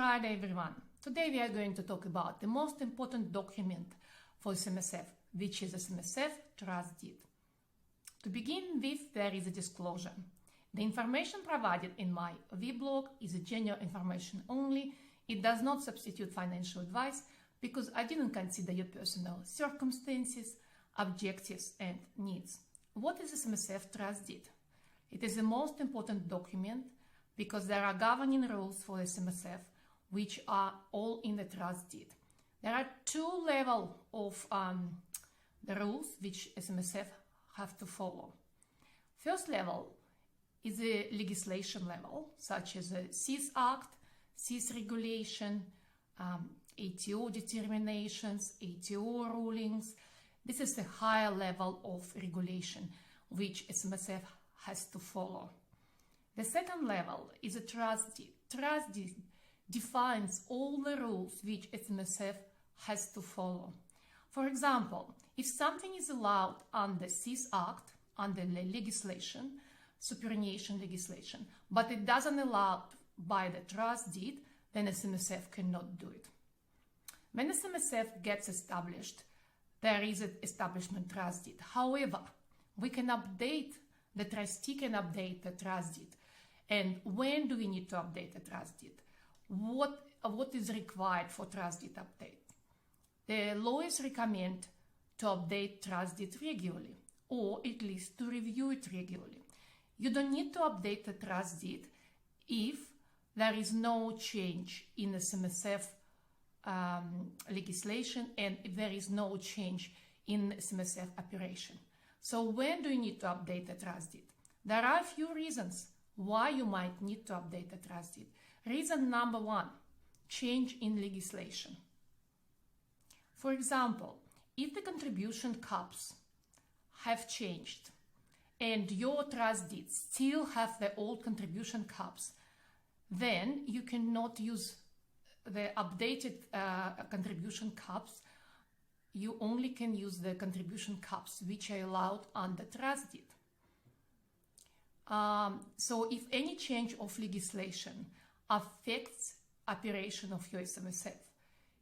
Friday, everyone. Today we are going to talk about the most important document for SMSF, which is SMSF Trust Deed. To begin with, there is a disclosure. The information provided in my vlog is a general information only. It does not substitute financial advice because I didn't consider your personal circumstances, objectives, and needs. What is SMSF Trust Deed? It is the most important document because there are governing rules for SMSF, which are all in the trust deed. There are two levels of the rules which SMSF have to follow. First level is the legislation level, such as the SIS Act, SIS regulation, ATO determinations, ATO rulings. This is the higher level of regulation which SMSF has to follow. The second level is a trust deed. Trust deed defines all the rules which SMSF has to follow. For example, if something is allowed under SIS Act, under the legislation, superannuation legislation, but it doesn't allow by the trust deed, then SMSF cannot do it. When SMSF gets established, there is an establishment trust deed. However, we can update, the trustee can update the trust deed. And when do we need to update the trust deed? What is required for trust deed update? The lawyers recommend to update trust deed regularly, or at least to review it regularly. You don't need to update the trust deed if there is no change in the SMSF legislation and if there is no change in SMSF operation. So when do you need to update the trust deed? There are a few reasons why you might need to update the trust deed. Reason number one, change in legislation. For example, if the contribution caps have changed and your trust deeds still have the old contribution caps, then you cannot use the updated contribution caps. You only can use the contribution caps which are allowed under trust deed. So if any change of legislation affects operation of your SMSF,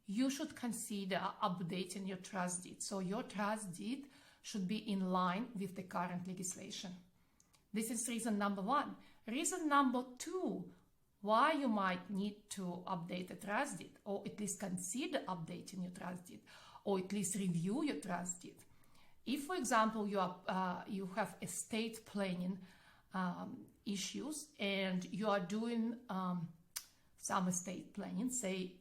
you should consider updating your trust deed. So your trust deed should be in line with the current legislation. This is reason number one. Reason number two, why you might need to update the trust deed, or at least consider updating your trust deed, or at least review your trust deed. If, for example, you have estate planning issues and you are doing some estate planning, say,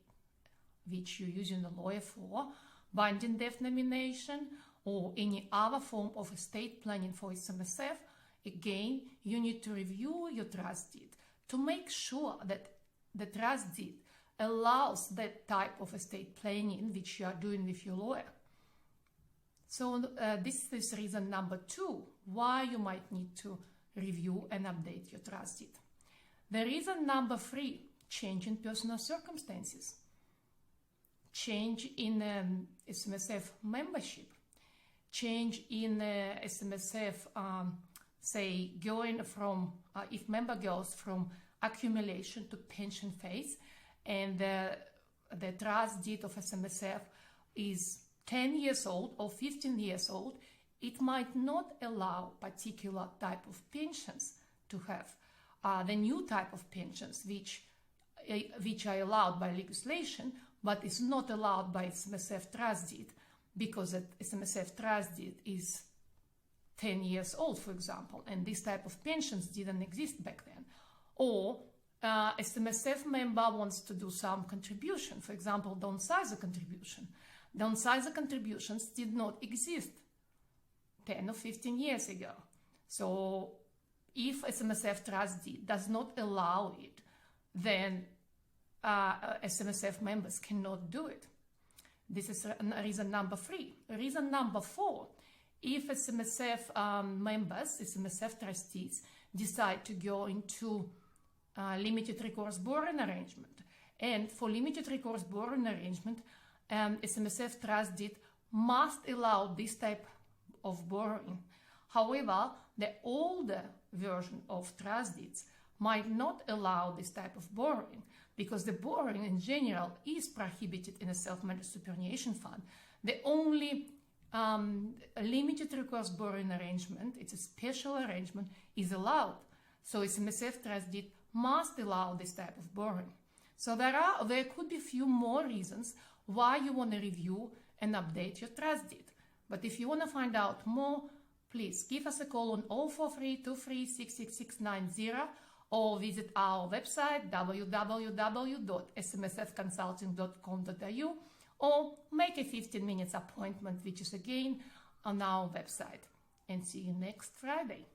which you're using a lawyer for, binding death nomination, or any other form of estate planning for SMSF, again, you need to review your trust deed to make sure that the trust deed allows that type of estate planning which you are doing with your lawyer. So this is reason number two, why you might need to review and update your trust deed. The reason number three, change in personal circumstances. Change in SMSF membership. Change in SMSF, say, going from, if member goes from accumulation to pension phase, and the trust deed of SMSF is 10 years old or 15 years old, it might not allow particular type of pensions to have. The new type of pensions which are allowed by legislation, but is not allowed by SMSF trust deed because the SMSF trust deed is 10 years old, for example, and this type of pensions didn't exist back then. Or SMSF member wants to do some contribution, for example, downsize the contribution. Downsize the contributions did not exist 10 or 15 years ago. So if SMSF trust deed does not allow it, then SMSF members cannot do it. This is reason number three. Reason number four, if SMSF members, SMSF trustees, decide to go into limited recourse borrowing arrangement, and for limited recourse borrowing arrangement, SMSF trust deed must allow this type of borrowing. However, the older version of trust deeds might not allow this type of borrowing, because the borrowing in general is prohibited in a self-managed superannuation fund. The only limited recourse borrowing arrangement, it's a special arrangement, is allowed. So SMSF trust deed must allow this type of borrowing. So there could be a few more reasons why you want to review and update your trust deed. But if you want to find out more, please give us a call on 043-23-66690 or visit our website www.smsfconsulting.com.au or make a 15-minute appointment, which is again on our website. And see you next Friday.